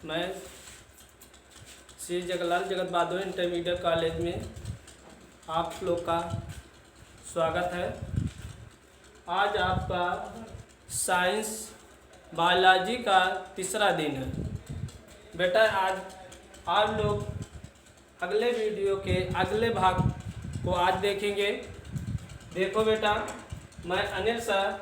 मैं श्री जगलाल जगत बहादुर intermediate college में आप लोग का स्वागत है। आज आपका साइंस बायोलॉजी का तीसरा दिन है। बेटा आज आप लोग अगले वीडियो के अगले भाग को आज देखेंगे। देखो बेटा, मैं अनिल सर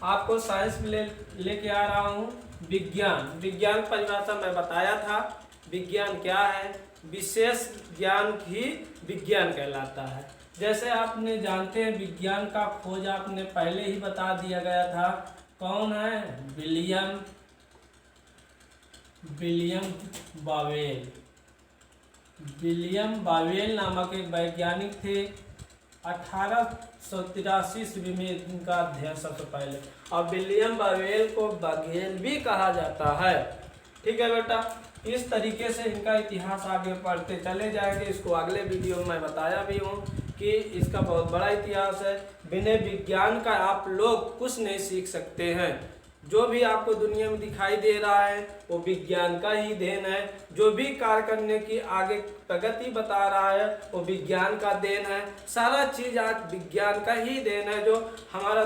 आपको साइंस लेके आ रहा हूँ। विज्ञान परिभाषा मैं बताया था। विज्ञान क्या है? विशेष ज्ञान ही विज्ञान कहलाता है। जैसे आपने जानते हैं विज्ञान का खोज आपने पहले ही बता दिया गया था। कौन है? विलियम बावेल नामक एक वैज्ञानिक थे। 1883 ईस्वी में इनका अध्ययन सबसे पहले, और विलियम बावेल को बघेल भी कहा जाता है। ठीक है बेटा, इस तरीके से इनका इतिहास आगे पढ़ते चले जाएंगे। इसको अगले वीडियो में मैं बताया भी हूँ कि इसका बहुत बड़ा इतिहास है। बिना विज्ञान का आप लोग कुछ नहीं सीख सकते हैं। जो भी आपको दुनिया में दिखाई दे रहा है वो विज्ञान का ही देन है। जो भी कार्य करने की आगे प्रगति बता रहा है वो विज्ञान का देन है। सारा चीज आज विज्ञान का ही देन है। जो हमारा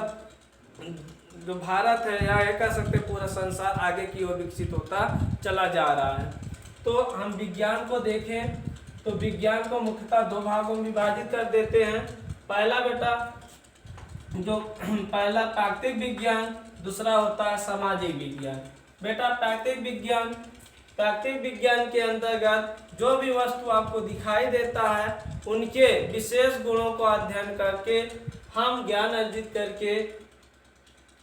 जो भारत है या कह सकते पूरा संसार आगे की ओर विकसित होता चला जा रहा है। तो हम विज्ञान को देखें तो विज्ञान को मुख्यतः दो भागों में विभाजित कर देते हैं। पहला बेटा जो पहला प्राकृतिक विज्ञान, दूसरा होता है सामाजिक विज्ञान। बेटा प्राकृतिक विज्ञान के अंतर्गत जो भी वस्तु आपको दिखाई देता है उनके विशेष गुणों को अध्ययन करके हम ज्ञान अर्जित करके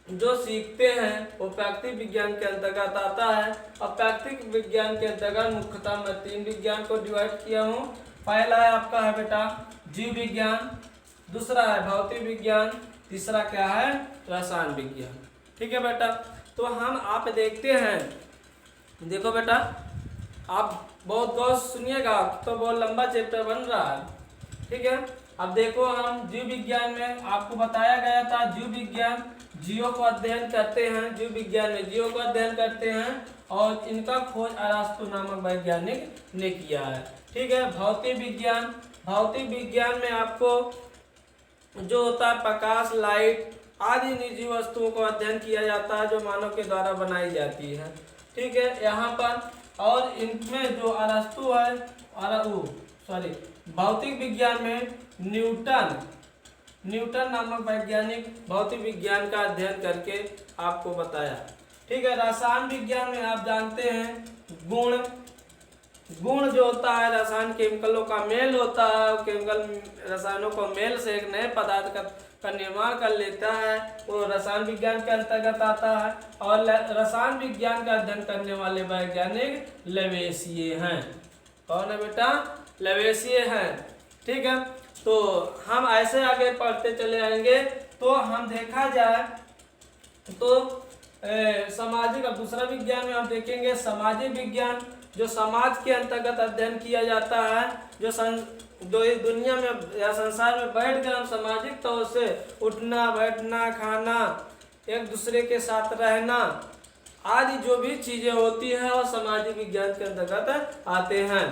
जो सीखते हैं वो प्राकृतिक विज्ञान के अंतर्गत आता है। और प्राकृतिक विज्ञान के अंतर्गत मुख्यतः मैं 3 विज्ञान को डिवाइड किया हूँ। पहला है आपका है बेटा जीव विज्ञान, दूसरा है भौतिक विज्ञान, तीसरा क्या है? रसायन विज्ञान। ठीक है बेटा, तो हम आप देखते हैं। देखो बेटा, आप बहुत गौर सुनिएगा तो बहुत लंबा चैप्टर बन रहा है। ठीक है, अब देखो हम जीव विज्ञान में आपको बताया गया था जीव विज्ञान जीवों को अध्ययन करते हैं। जीव विज्ञान में जीवों को अध्ययन करते हैं और इनका खोज अरास्तु नामक वैज्ञानिक ने किया है। ठीक है, भौतिक विज्ञान में आपको जो होता है प्रकाश, लाइट आदि निजी वस्तुओं को अध्ययन किया जाता है जो मानव के द्वारा बनाई जाती है। ठीक है, यहाँ पर और इनमें जो अरस्तु है भौतिक विज्ञान में न्यूटन नामक वैज्ञानिक भौतिक विज्ञान का अध्ययन करके आपको बताया। ठीक है, रसायन विज्ञान में आप जानते हैं गुण जो होता है रसायन केमिकलों का मेल होता है। केमिकल रसायनों को मेल से एक नए पदार्थ का निर्माण कर लेता है, वो रसायन विज्ञान के अंतर्गत आता है। और रसायन विज्ञान का अध्ययन करने वाले वैज्ञानिक लेवेसिये हैं। कौन है बेटा? लेवेसिये हैं। ठीक है, तो हम ऐसे आगे पढ़ते चले आएंगे। तो हम देखा जाए तो सामाजिक, अब दूसरा विज्ञान में हम देखेंगे सामाजिक विज्ञान, जो समाज के अंतर्गत अध्ययन किया जाता है। जो इस दुनिया में या संसार में बैठ कर हम सामाजिक तौर से उठना, बैठना, खाना, एक दूसरे के साथ रहना आदि जो भी चीजें होती हैं वो सामाजिक विज्ञान के अंतर्गत आते हैं।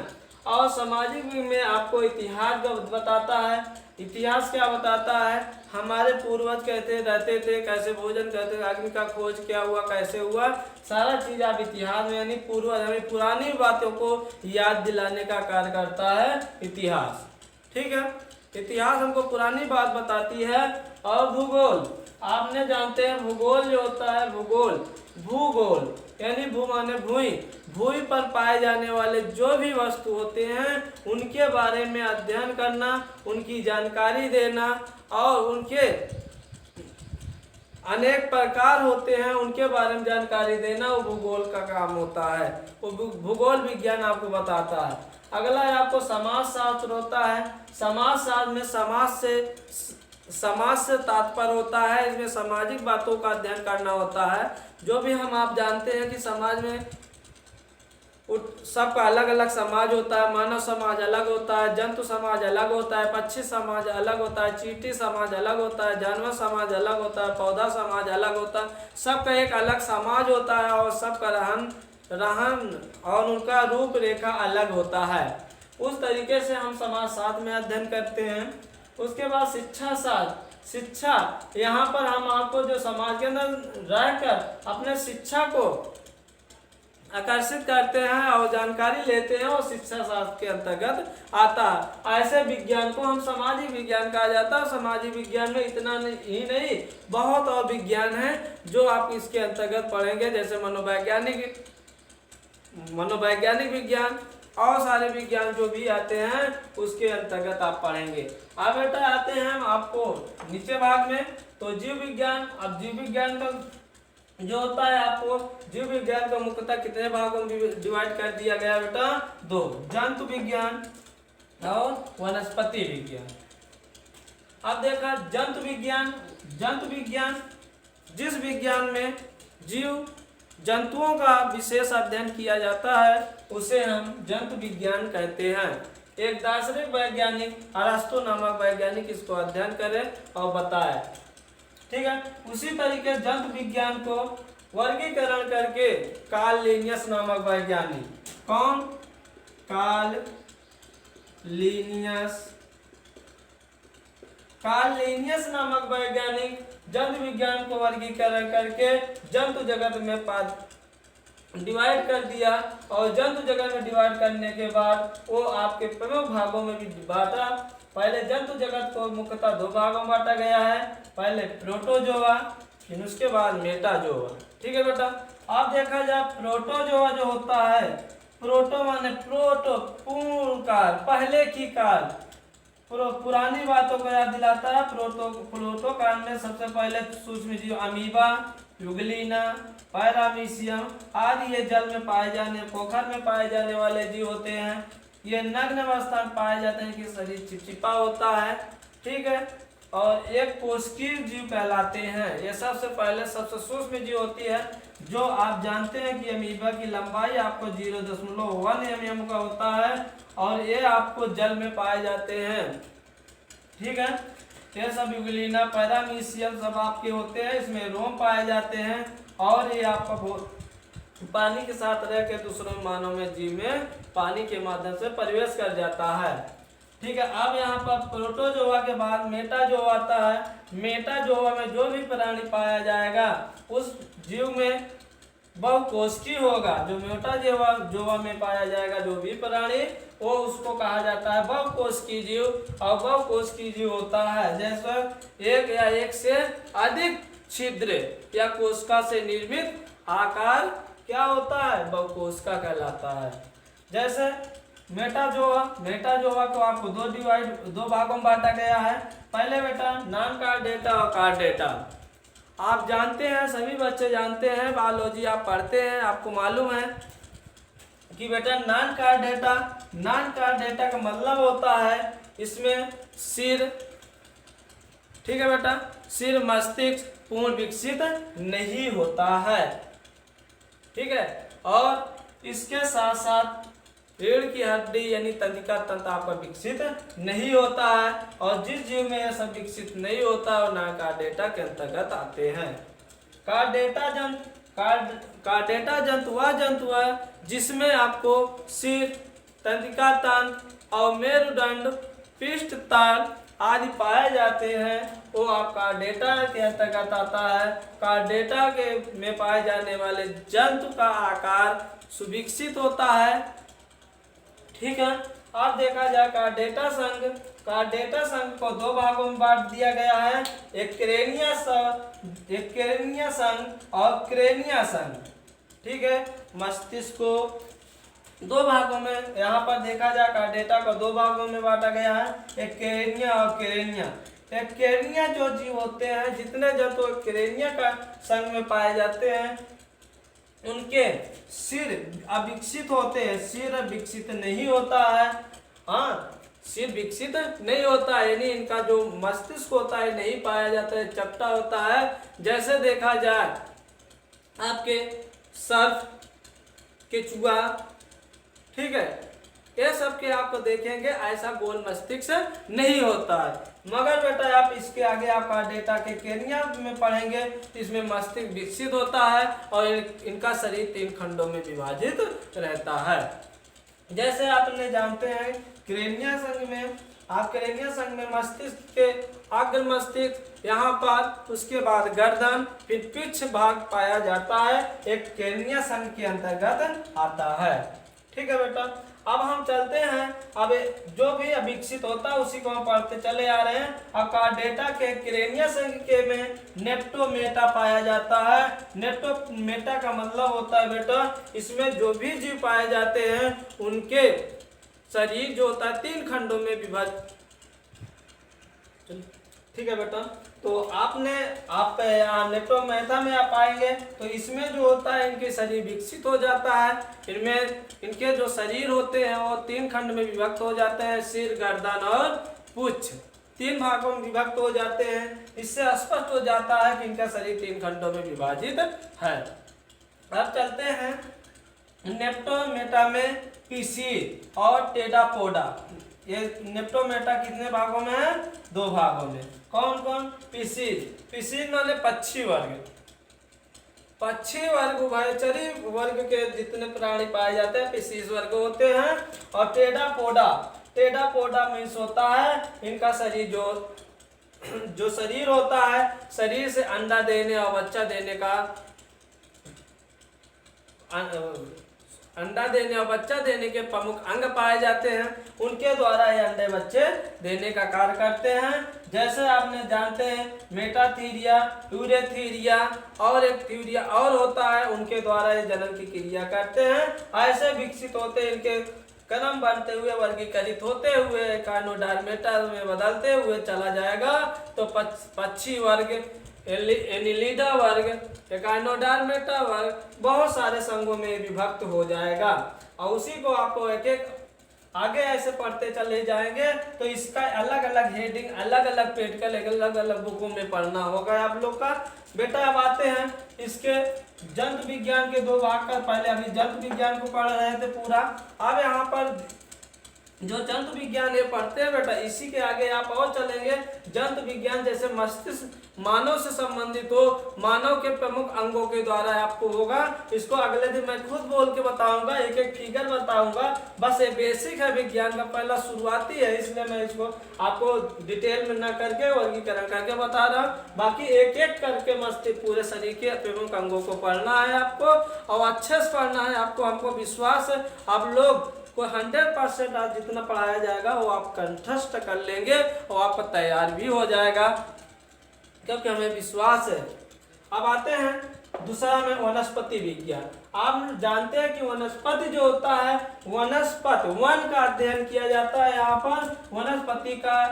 और सामाजिक में आपको इतिहास बताता है। इतिहास क्या बताता है? हमारे पूर्वज कैसे रहते थे, कैसे भोजन करते थे, अग्नि का खोज क्या हुआ, कैसे हुआ, सारा चीज आप इतिहास में यानी पूर्वज हमें पुरानी बातों को याद दिलाने का कार्य करता है इतिहास। ठीक है, इतिहास हमको पुरानी बात बताती है। और भूगोल आपने जानते हैं भूगोल जो होता है भूगोल यानी भू माने भूमि पर पाए जाने वाले जो भी वस्तु होते हैं उनके बारे में अध्ययन करना, उनकी जानकारी देना और उनके अनेक प्रकार होते हैं उनके बारे में जानकारी देना, वो भूगोल का काम होता है। वो भूगोल विज्ञान आपको बताता है। अगला है आपको समाजशास्त्र होता है। समाजशास्त्र में समाज से तात्पर्य होता है। इसमें सामाजिक बातों का अध्ययन करना होता है। जो भी हम आप जानते हैं कि समाज में सबका अलग अलग समाज होता है। मानव समाज अलग होता है, जंतु समाज अलग होता है, पक्षी समाज अलग होता है, चींटी समाज अलग होता है, जानवर समाज अलग होता है, पौधा समाज अलग होता है। सबका एक अलग समाज होता है और सबका रहन रहन और उनका रूपरेखा अलग होता है। उस तरीके से हम समाजशास्त्र में अध्ययन करते हैं। उसके बाद शिक्षा शास्त्र, शिक्षा, यहाँ पर हम आपको जो समाज के अंदर रहकर अपने शिक्षा को आकर्षित करते हैं और जानकारी लेते हैं और शिक्षा शास्त्र के अंतर्गत आता है। ऐसे विज्ञान को हम सामाजिक विज्ञान कहा जाता है। सामाजिक विज्ञान में इतना ही नहीं, बहुत और विज्ञान है जो आप इसके अंतर्गत पढ़ेंगे, जैसे मनोवैज्ञानिक विज्ञान और सारे विज्ञान जो भी आते हैं उसके अंतर्गत आप पढ़ेंगे। अब बेटा आते हैं हम आपको नीचे भाग में, तो जीव विज्ञान। अब जीव विज्ञान का जो होता है, आपको जीव विज्ञान को मुख्यतः कितने भागों में डिवाइड कर दिया गया बेटा? 2, जंतु विज्ञान और वनस्पति विज्ञान। अब देखा जंतु विज्ञान। जंतु विज्ञान जिस विज्ञान में जीव जंतुओं का विशेष अध्ययन किया जाता है उसे हम जंतु विज्ञान कहते हैं। एक दार्शनिक वैज्ञानिक अरस्तु नामक वैज्ञानिक इसको अध्ययन करे और बताए, ठीक है। उसी तरीके जंतु विज्ञान को वर्गीकरण करके कार्ल लिनियस नामक वैज्ञानिक, कौन? कार्ल लिनियस नामक वैज्ञानिक जंतु विज्ञान को वर्गीकरण करके जंतु जगत में डिवाइड कर दिया। और जंतु जगत में डिवाइड करने के बाद वो आपके प्रमुख भागों में भी बांटा। पहले जंतु जगत को मुख्यतः 2 भागों में बांटा गया है, पहले प्रोटोजोआ, फिर उसके बाद मेटाजोआ, ठीक है बेटा। अब देखा जाए प्रोटोजोआ जो होता है, प्रोटो माने प्रोटो, पूर्ण काल, पहले की काल, पुरानी बातों को याद दिलाता है। प्रोटो काल में सबसे पहले सूक्ष्म जीव अमीबा, यूग्लिना, पैरामीशियम आदि ये जल में पाए जाने, पोखर में पाए जाने वाले जीव होते हैं। ये नग्न अवस्था में पाए जाते हैं कि शरीर चिपचिपा होता है, ठीक है, और एक कोशिकीय जीव कहलाते हैं। ये सबसे पहले सबसे सूक्ष्म जीव होती है, जो आप जानते हैं कि अमीबा की लंबाई आपको 0.1 mm का होता है और ये आपको जल में पाए जाते हैं, ठीक है। ये सब यूग्लिना, पैरामीशियम सब आपके होते हैं, इसमें रोम पाए जाते हैं और ये आपका पानी के साथ रह के दूसरों मानव में जीव में पानी के माध्यम से प्रवेश कर जाता है, ठीक है। अब यहाँ पर प्रोटोजोआ के बाद मेटाजोआ आता है। मेटाजोआ में जो भी प्राणी पाया जाएगा उस जीव में बहुकोशिकीय होगा। जो मेटाजोआ में पाया जाएगा जो भी प्राणी, वो उसको कहा जाता है बहुकोशिकीय जीव। और बहुकोशिकीय जीव होता है जैसे एक या एक से अधिक छिद्र या कोशिका से निर्मित आकार क्या होता है? बहुकोशिका कहलाता है। जैसे मेटाजोआ को आपको 2 भागों में बांटा गया है। पहले बेटा नॉन कार्डेटा और कार्डेटा। आप जानते हैं, सभी बच्चे जानते हैं, बायोलॉजी आप पढ़ते हैं, आपको मालूम है कि बेटा नॉन कार्डेटा का मतलब होता है इसमें सिर, ठीक है बेटा, सिर मस्तिष्क पूर्ण विकसित नहीं होता है, ठीक है। और इसके साथ साथ रीढ़ की हड्डी यानी तंत्रिका तंत्र आपका विकसित नहीं होता है। और जिस जीव में यह सब विकसित नहीं होता और ना कार्डेटा के अंतर्गत आते हैं। कार्डेटा जंतु वह जंतु है जिसमें आपको सिर, तंत्रिका तंत्र और मेरुदंड, पृष्ठ ताल आदि पाए जाते हैं, वो आप कार्डेटा के अंतर्गत आता है। कार्डेटा के में पाए जाने वाले जंतु का आकार सुविकसित होता है, ठीक है। अब देखा जाए कार्डेटा संघ को 2 भागों में बांट दिया गया है, एक क्रेनिया संघ और क्रेनिया संघ, ठीक है। मस्तिष्क को 2 भागों में यहाँ पर देखा जाए कार्डेटा को 2 भागों में बांटा गया है, एक क्रेनिया और क्रेनिया। एक क्रेनिया जो जीव होते हैं, जितने जंतु क्रेनिया का संघ में पाए जाते हैं, उनके सिर अविकसित होते हैं, सिर विकसित नहीं होता है। हाँ, सिर विकसित नहीं होता है, यानी इनका जो मस्तिष्क होता है नहीं पाया जाता है, चपटा होता है। जैसे देखा जाए आपके सर्प, केचुआ, ठीक है, ये सब के आपको देखेंगे, ऐसा गोल मस्तिष्क नहीं होता है। मगर बेटा आप इसके आगे आपका डेटा के केनिया में पढ़ेंगे, इसमें मस्तिष्क विकसित होता है और इनका शरीर 3 खंडों में विभाजित रहता है। जैसे आपने जानते हैं क्रेनिया संघ में, आप क्रेनिया संघ में मस्तिष्क के अग्र मस्तिष्क यहाँ पर, उसके बाद गर्दन, फिर पीछ भाग पाया जाता है, एक क्रेनिया संघ के अंतर्गत आता है। ठीक है बेटा, अब हम चलते हैं, अब जो भी विकसित होता है उसी को हम पढ़ते चले आ रहे हैं। आपका डेटा के क्रेनिया संघ के में नेप्टोमेटा पाया जाता है। नेप्टोमेटा का मतलब होता है बेटा, इसमें जो भी जीव पाए जाते हैं उनके शरीर जो होता है 3 खंडों में विभाजित। ठीक है बेटा, तो आप नेप्टोमेटा में आप आएंगे तो इसमें जो होता है इनके शरीर विकसित हो जाता है। इनमें इनके जो शरीर होते हैं वो 3 खंड में विभक्त हो जाते हैं, सिर, गर्दन और पूंछ 3 भागों में विभक्त हो जाते हैं। इससे स्पष्ट हो जाता है कि इनका शरीर 3 खंडों में विभाजित है। अब चलते हैं नेप्टोमेटा में पिसीर और टेरापोडा। ये नेप्टोमेटा कितने भागों में है? 2 भागों में। कौन कौन? पिसीर माने पक्षी वर्ग। पक्षी वर्ग उभयचरी वर्ग के जितने प्राणी पाए जाते हैं पिसीर वर्ग होते हैं। और टेरापोडा मीन्स होता है इनका शरीर जो शरीर होता है, शरीर से अंडा देने और बच्चा देने का, अंडा देने और बच्चा देने के प्रमुख अंग पाए जाते हैं, उनके द्वारा ये अंडे बच्चे देने का कार्य करते हैं। जैसे आपने जानते हैं मेटाथीरिया, यूरेथीरिया और एक थीरिया और होता है, उनके द्वारा ये जनन की क्रिया करते हैं। ऐसे विकसित होते इनके क्रम बनते हुए वर्गीकृत होते हुए काइनोडर्मेटा में बदलते हुए चला जाएगा। तो पक्षी वर्ग, एनिलिडा वर्ग, एकाइनोडर्मेटा वर्ग बहुत सारे संघों में विभक्त हो जाएगा। और उसी को आपको एक एक आगे ऐसे पढ़ते चले जाएंगे तो इसका अलग अलग हेडिंग, अलग अलग पेटकल, अलग अलग बुकों में पढ़ना होगा आप लोग का। बेटा अब आते हैं इसके जंतु विज्ञान के 2 भाग का। पहले अभी जंतु विज्ञान को पढ़ रहे थे पूरा, अब यहाँ पर जो जंतु विज्ञान ये पढ़ते हैं बेटा, इसी के आगे आप और चलेंगे। जंतु विज्ञान जैसे मस्तिष्क मानव से संबंधित हो, मानव के प्रमुख अंगों के द्वारा आपको होगा। इसको अगले दिन मैं खुद बोल के बताऊंगा, एक एक फिगर बताऊंगा। बस ये बेसिक है विज्ञान का, पहला शुरुआती है, इसलिए मैं इसको आपको डिटेल में न करके वर्गीकरण करके बता रहा हूँ। बाकी एक एक करके मस्तिष्क पूरे शरीर के प्रमुख अंगों को पढ़ना है आपको, और अच्छे से पढ़ना है आपको। हमको विश्वास है आप लोग को 100% आज जितना पढ़ाया जाएगा वो आप कंठस्थ कर लेंगे और आपका तैयार भी हो जाएगा, क्योंकि हमें विश्वास है। अब आते हैं दूसरा में वनस्पति विज्ञान। आप जानते हैं कि वनस्पति जो होता है, वन का अध्ययन किया जाता है। यहाँ पर वनस्पति का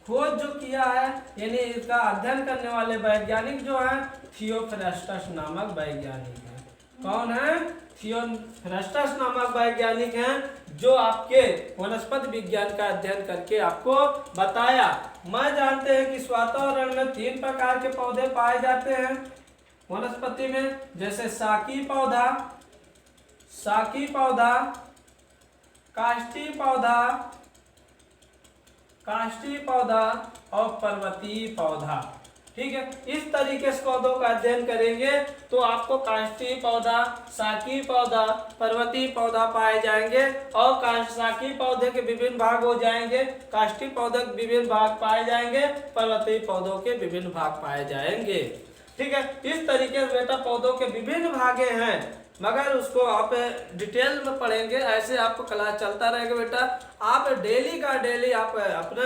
खोज जो किया है, यानी इसका अध्ययन करने वाले वैज्ञानिक जो है थियोफ्रास्टस नामक वैज्ञानिक है। कौन है? थियोफ्रास्टस नामक वैज्ञानिक हैं, जो आपके वनस्पति विज्ञान का अध्ययन करके आपको बताया। मैं जानते हैं कि इस वातावरण में 3 प्रकार के पौधे पाए जाते हैं वनस्पति में, जैसे शाकी पौधा, काष्ठी पौधा और पर्वतीय पौधा। ठीक है, इस तरीके से पौधों का अध्ययन करेंगे तो आपको काष्ठी पौधा, शाकी पौधा, पर्वतीय पौधा पाए जाएंगे। और शाकी पौधे के विभिन्न भाग हो जाएंगे, काष्ठी पौधे के विभिन्न भाग पाए जाएंगे, पर्वतीय पौधों के विभिन्न भाग पाए जाएंगे। ठीक है, इस तरीके से बेटा पौधों के विभिन्न भागे हैं, मगर उसको आप डिटेल में पढ़ेंगे। ऐसे आपको क्लास चलता रहेगा बेटा। आप डेली का डेली आप अपना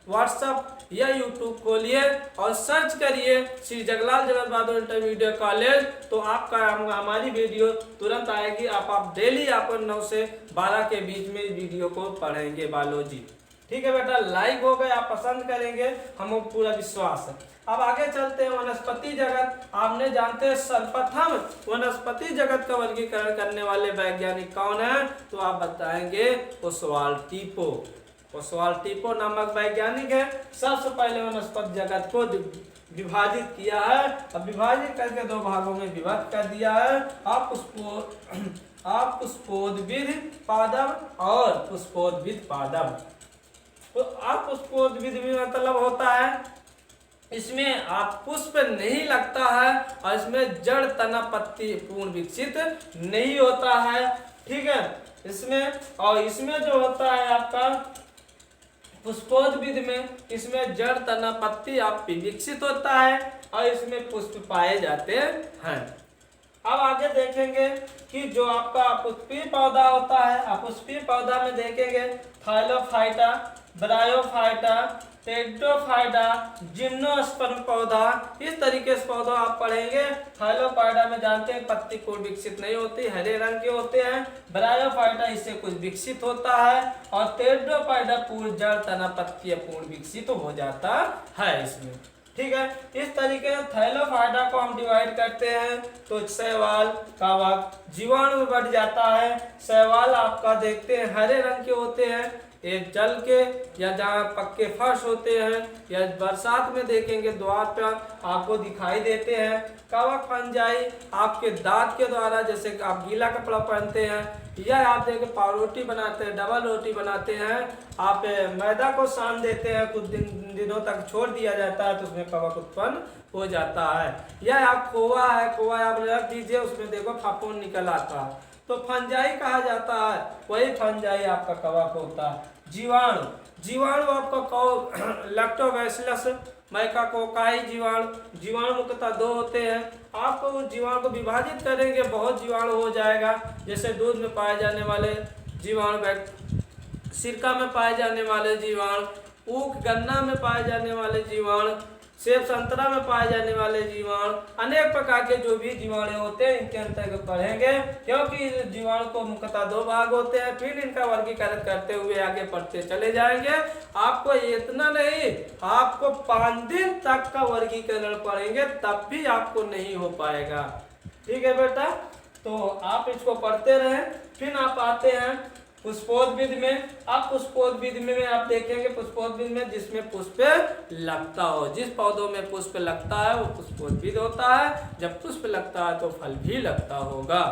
व्हाट्सएप या यूट्यूब खोलिए और सर्च करिए श्री जगलाल जगत बहादुर इंटरमीडिएट कॉलेज, तो आपका हमारी वीडियो तुरंत आएगी। आप डेली आप 9 से 12 के बीच में वीडियो को पढ़ेंगे बायोलॉजी। ठीक है बेटा, लाइक हो गए, आप पसंद करेंगे, हमको पूरा विश्वास है। अब आगे चलते हैं वनस्पति जगत। आपने जानते हैं सर्वप्रथम वनस्पति जगत का वर्गीकरण करने वाले वैज्ञानिक कौन है? तो आप बताएंगे ओस्वाल्ड टिपो नामक वैज्ञानिक है। सबसे पहले वनस्पति जगत को विभाजित किया है। अब विभाजित करके दो भागों में विभक्त कर दिया है। आप पुष्पोद्भिद पादप और पुष्पोद्भिद पादप। तो आप पुष्पोद्भिद भी मतलब होता है इसमें आप पुष्प नहीं लगता है और इसमें जड़ तना पत्ती पूर्ण विकसित नहीं होता है। ठीक है, इसमें जो होता है आपका पुष्पोद्भिद में, इसमें जड़ तना पत्ती आप विकसित होता है और इसमें पुष्प पाए जाते हैं। अब आगे देखेंगे कि जो आपका पुष्पीय पौधा होता है, आप पुष्पीय पौधा में देखेंगे थाइलोफाइटा, ब्रायोफाइटा, टेट्रोफाइटा, जिम्नोस्पर्म पौधा। इस तरीके से पौधा आप पढ़ेंगे। थाइलोफाइटा में जानते हैं पत्ती पूर्ण विकसित नहीं होती, हरे रंग के होते हैं। ब्रायोफाइटा इससे कुछ विकसित होता है और टेट्रोफाइटा पूर्ण जड़ तना पत्ती पूर्ण विकसित हो जाता है इसमें। ठीक है, इस तरीके से थाइलोफाइटा को हम डिवाइड करते हैं तो शैवाल, कवक, जीवाणु बढ़ जाता है। शैवाल आपका देखते हैं हरे रंग के होते हैं, एक जल के या जहाँ पक्के फर्श होते हैं या बरसात में देखेंगे द्वार पर आपको दिखाई देते हैं। कवक फंजाई आपके दांत के द्वारा, जैसे आप गीला कपड़ा पहनते हैं या आप देखें पावरोटी बनाते हैं, डबल रोटी बनाते हैं, आप मैदा को सान देते हैं, कुछ दिनों तक छोड़ दिया जाता है तो उसमें कवक उत्पन्न हो जाता है। या आप खोआ है, खोआ आप रख दीजिए उसमें देखो फफूंद निकल आता है तो फंजाई कहा जाता है, वही फंजाई आपका कवक होता है। जीवाणु आपका लैक्टोबैसिलस, माइकोकाई जीवाणु मुख्यतः दो होते हैं। आपको उस जीवाणु को विभाजित करेंगे बहुत जीवाणु हो जाएगा, जैसे दूध में पाए जाने वाले जीवाणु, सिरका में पाए जाने वाले जीवाणु, ऊख गन्ना में पाए जाने वाले जीवाणु, सेब संतरा में पाए जाने वाले जीवाणु, अनेक प्रकार के जो भी जीवाणु होते हैं इनके अंतर्गत पढ़ेंगे। क्योंकि जीवाणु को मुख्यतः दो भाग होते हैं, फिर इनका वर्गीकरण करते हुए आगे पढ़ते चले जाएंगे। आपको इतना नहीं, आपको 5 दिन तक का वर्गीकरण पढ़ेंगे तब भी आपको नहीं हो पाएगा। ठीक है बेटा, तो आप इसको पढ़ते रहें। फिर आप आते हैं पुष्पोद्भिद में। आप पुष्पोद्भिद में आप देखेंगे पुष्पोद्भिद में जिसमें पुष्प लगता हो, जिस पौधों में पुष्प लगता है वो पुष्पोद्भिद होता है। जब पुष्प लगता है तो फल भी लगता होगा।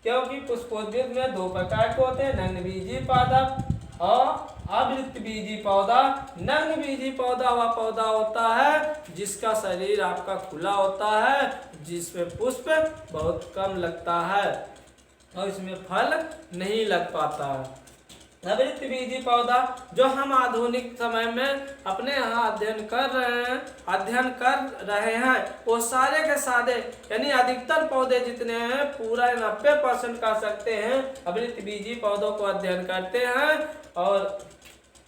क्योंकि पुष्पोद्भिद में 2 प्रकार के होते हैं, नग्नबीजी पादप और आवृतबीजी पौधा। नग्नबीजी पौधा वह पौधा होता है जिसका शरीर आपका खुला होता है, जिसमें पुष्प बहुत कम लगता है और इसमें फल नहीं लग पाता है। आवृतबीजी पौधा जो हम आधुनिक समय में अपने यहाँ अध्ययन कर रहे हैं वो सारे के सारे यानी अधिकतर पौधे जितने हैं पूरा 90% कह सकते हैं आवृतबीजी पौधों को अध्ययन करते हैं और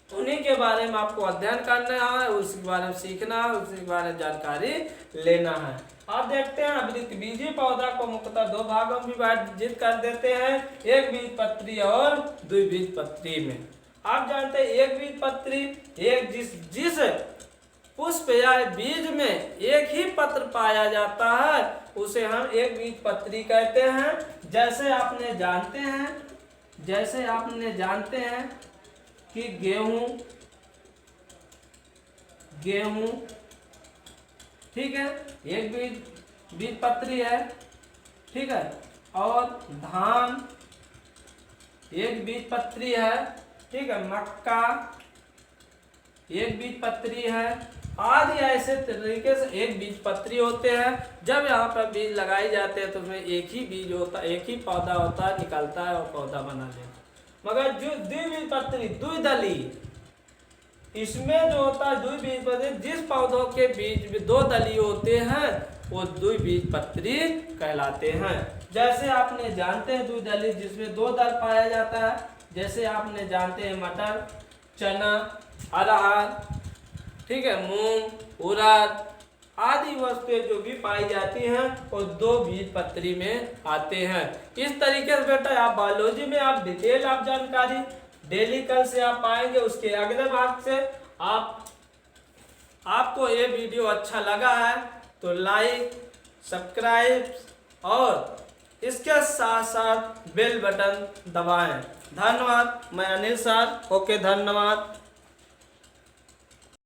उन्हीं के बारे में आपको अध्ययन करना है, उसके बारे में सीखना है, उसके बारे में जानकारी लेना है। आप देखते हैं आवृतबीजी पौधा को मुख्यतः 2 भागों में विभाजित कर देते हैं, एक बीजपत्री और द्विबीजपत्री में। आप जानते हैं एक बीजपत्री एक जिस पुष्प या बीज में एक ही पत्र पाया जाता है उसे हम एक बीजपत्री कहते हैं। जैसे आपने जानते हैं कि गेहूं ठीक है एक बीजपत्री है, ठीक है, और धान एक बीजपत्री है, ठीक है, मक्का एक बीजपत्री है, आदि ऐसे तरीके से एक बीजपत्री होते हैं। जब यहाँ पर बीज लगाए जाते हैं तो उसमें एक ही बीज होता है, एक ही पौधा होता है, निकलता है और पौधा बना लेता है। मगर जो द्विबीजपत्री द्विदलीय, इसमें जो होता है द्विबीजपत्री, जिस पौधों के बीज 2 दलीय होते हैं वो द्विबीजपत्री कहलाते हैं। जैसे आपने जानते हैं द्विदलीय जिसमें 2 दल पाया जाता है, जैसे आपने जानते हैं मटर, चना, अरहर, ठीक है, मूंग, उड़द आदि वस्तुएं जो भी पाई जाती हैं वो 2 बीजपत्री में आते हैं। इस तरीके से बेटा आप बायोलॉजी में आप डिटेल आप जानकारी डेली कल से आप पाएंगे। उसके अगले भाग से आपको ये वीडियो अच्छा लगा है तो लाइक, सब्सक्राइब और इसके साथ साथ बेल बटन दबाएं। धन्यवाद। मैं अनिल सर, ओके, धन्यवाद।